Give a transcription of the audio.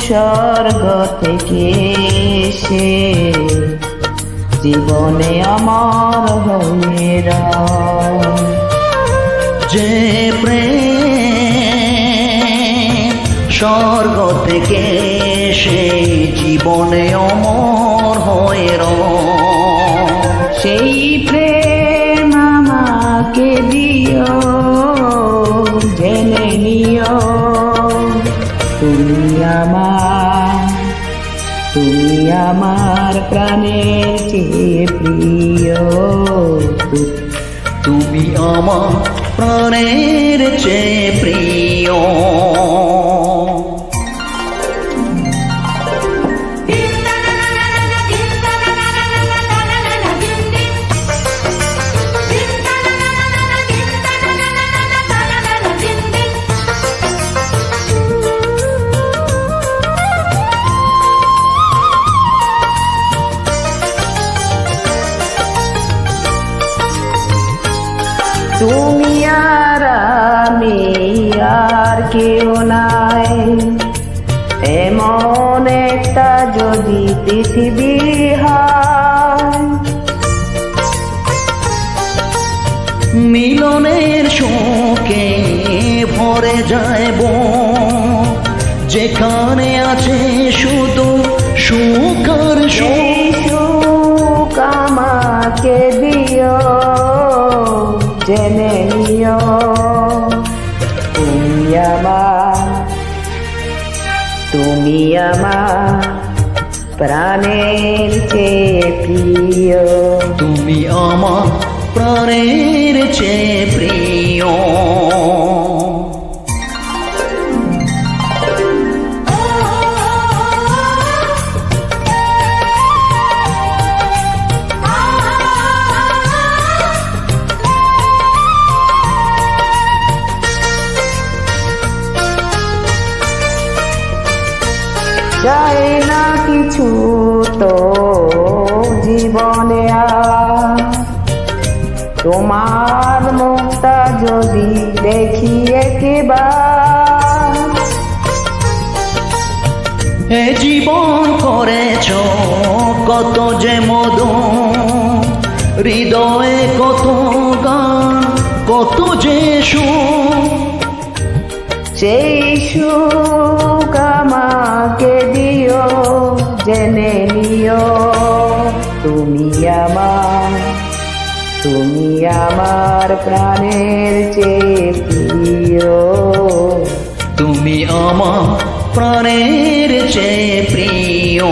স্বর্গ থেকে সে জীবনে আমার হয়ে রয়। যে প্রেম স্বর্গ থেকে সে জীবনে অমর হয়ে রয়। সেই প্রেম আমাকে দিও, জেনে নিও তুমি আমার প্রাণের চেয়ে প্রিয়। তুমি আমার প্রাণের চেয়ে প্রিয়। তুমি আর আমি আর কেউ নাই, এমন একটা যদি পৃথিবী হয়। মিলনের শোকে ভরে যাইব, যেখানে আছে শুধু সুখ আর সুখ আমাকে দিও, জেনে নিও তুমি আমার প্রাণের চেয়ে প্রিয়। তুমি আমার প্রাণের চেয়ে প্রিয়। চাই না কিছু তো জীবনে আর, তোমার মুখটা যদি দেখি একবার। এ জীবন করেছ কত যে মধু, হৃদয়ে কত গান কত যে সুখ। সেই সুখ আমাকে দিও, জেনে নিও তুমি আমার প্রাণের চেয়ে প্রিয়। তুমি আমার প্রাণের চেয়ে প্রিয়।